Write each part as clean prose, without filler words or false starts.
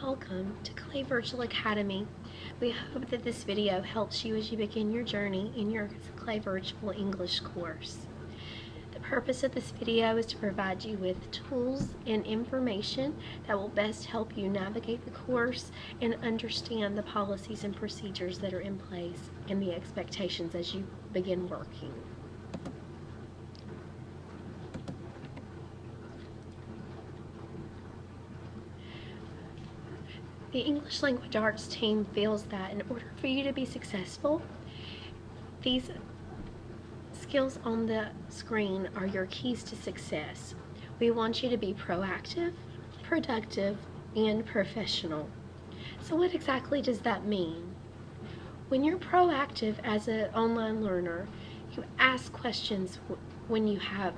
Welcome to Clay Virtual Academy. We hope that this video helps you as you begin your journey in your Clay Virtual English course. The purpose of this video is to provide you with tools and information that will best help you navigate the course and understand the policies and procedures that are in place and the expectations as you begin working. The English Language Arts team feels that in order for you to be successful, these skills on the screen are your keys to success. We want you to be proactive, productive, and professional. So what exactly does that mean? When you're proactive as an online learner, you ask questions when you have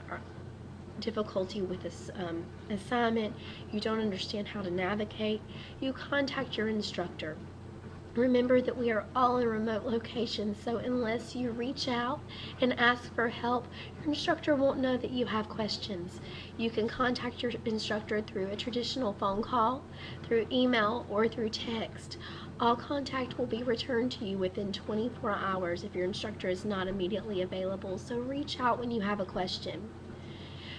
difficulty with this assignment, you don't understand how to navigate, you contact your instructor. Remember that we are all in remote locations, so unless you reach out and ask for help, your instructor won't know that you have questions. You can contact your instructor through a traditional phone call, through email, or through text. All contact will be returned to you within 24 hours if your instructor is not immediately available, so reach out when you have a question.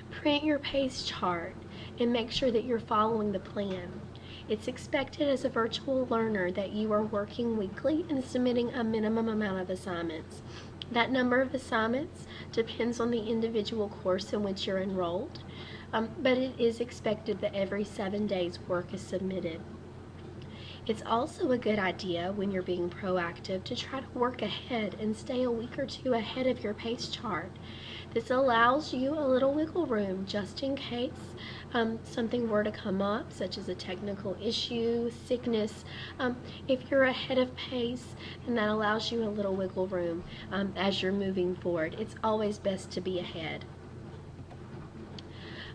Print your pace chart and make sure that you're following the plan. It's expected as a virtual learner that you are working weekly and submitting a minimum amount of assignments. That number of assignments depends on the individual course in which you're enrolled, but it is expected that every 7 days work is submitted. It's also a good idea when you're being proactive to try to work ahead and stay a week or two ahead of your pace chart. This allows you a little wiggle room just in case something were to come up, such as a technical issue, sickness. If you're ahead of pace, then that allows you a little wiggle room as you're moving forward. It's always best to be ahead.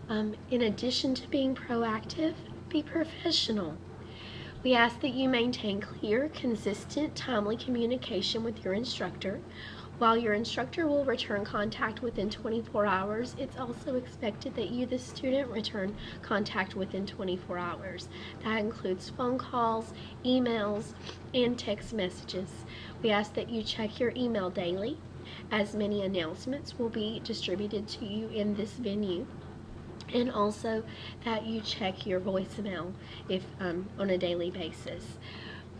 In addition to being proactive, be professional. We ask that you maintain clear, consistent, timely communication with your instructor. While your instructor will return contact within 24 hours, it's also expected that you, the student, return contact within 24 hours. That includes phone calls, emails, and text messages. We ask that you check your email daily, as many announcements will be distributed to you in this venue. And also that you check your voicemail on a daily basis.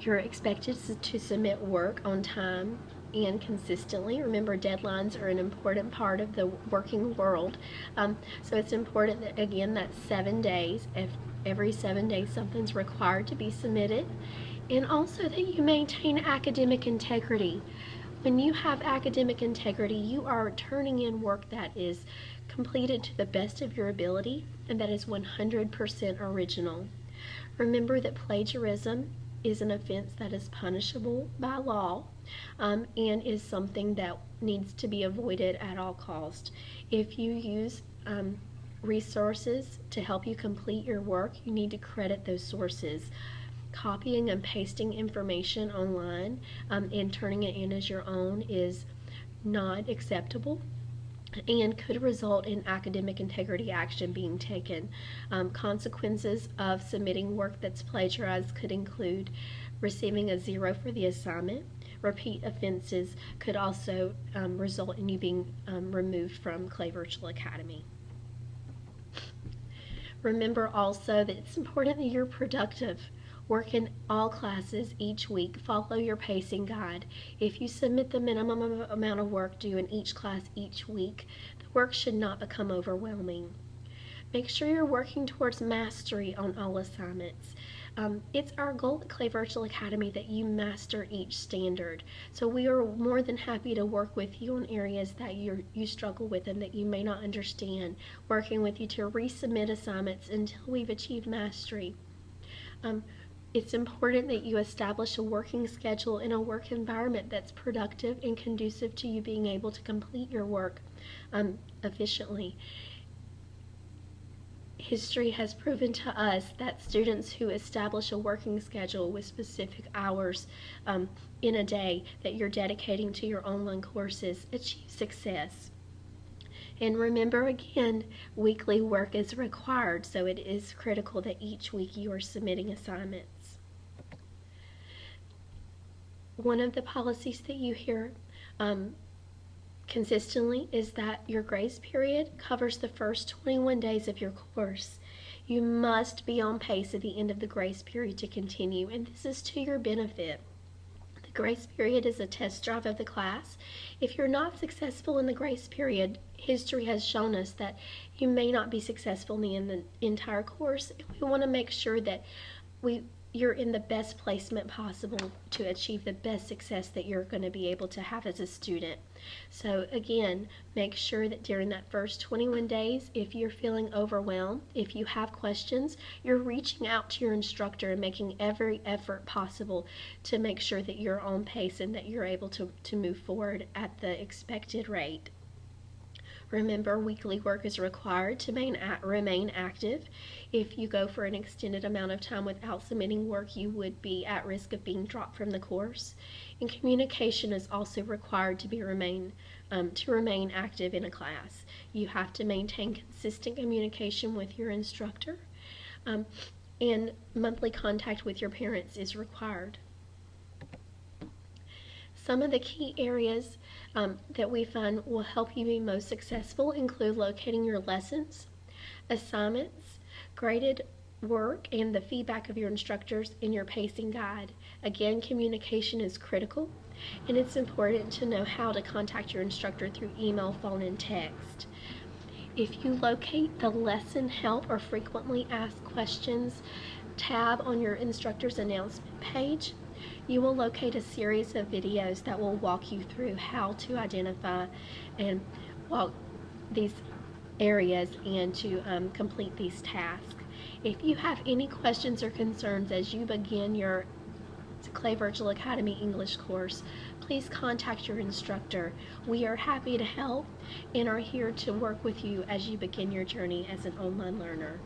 You're expected to submit work on time and consistently. Remember, deadlines are an important part of the working world. So it's important that, again, that 7 days, if every 7 days something's required to be submitted. And also that you maintain academic integrity. When you have academic integrity, you are turning in work that is completed to the best of your ability and that is 100% original. Remember that plagiarism is an offense that is punishable by law and is something that needs to be avoided at all costs. If you use resources to help you complete your work, you need to credit those sources. Copying and pasting information online and turning it in as your own is not acceptable and could result in academic integrity action being taken. Consequences of submitting work that's plagiarized could include receiving a 0 for the assignment. Repeat offenses could also result in you being removed from Clay Virtual Academy. Remember also that it's important that you're productive. Work in all classes each week. Follow your pacing guide. If you submit the minimum amount of work due in each class each week, the work should not become overwhelming. Make sure you're working towards mastery on all assignments. It's our goal at Clay Virtual Academy that you master each standard. So we are more than happy to work with you on areas that you struggle with and that you may not understand, working with you to resubmit assignments until we've achieved mastery. It's important that you establish a working schedule in a work environment that's productive and conducive to you being able to complete your work efficiently. History has proven to us that students who establish a working schedule with specific hours in a day that you're dedicating to your online courses achieve success. And remember, again, weekly work is required, so it is critical that each week you are submitting assignments. One of the policies that you hear consistently is that your grace period covers the first 21 days of your course. You must be on pace at the end of the grace period to continue, and this is to your benefit. The grace period is a test drive of the class. If you're not successful in the grace period, history has shown us that you may not be successful in the entire course. We want to make sure that you're in the best placement possible to achieve the best success that you're going to be able to have as a student. So again, make sure that during that first 21 days, if you're feeling overwhelmed, if you have questions, you're reaching out to your instructor and making every effort possible to make sure that you're on pace and that you're able to move forward at the expected rate. Remember, weekly work is required to remain active. If you go for an extended amount of time without submitting work, you would be at risk of being dropped from the course. And communication is also required to remain active in a class. You have to maintain consistent communication with your instructor, and monthly contact with your parents is required. Some of the key areas that we find will help you be most successful include locating your lessons, assignments, graded work, and the feedback of your instructors in your pacing guide. Again, communication is critical, and it's important to know how to contact your instructor through email, phone, and text. If you locate the lesson help or frequently asked questions tab on your instructor's announcement page, you will locate a series of videos that will walk you through how to identify and walk these areas and to complete these tasks. If you have any questions or concerns as you begin your Clay Virtual Academy English course, please contact your instructor. We are happy to help and are here to work with you as you begin your journey as an online learner.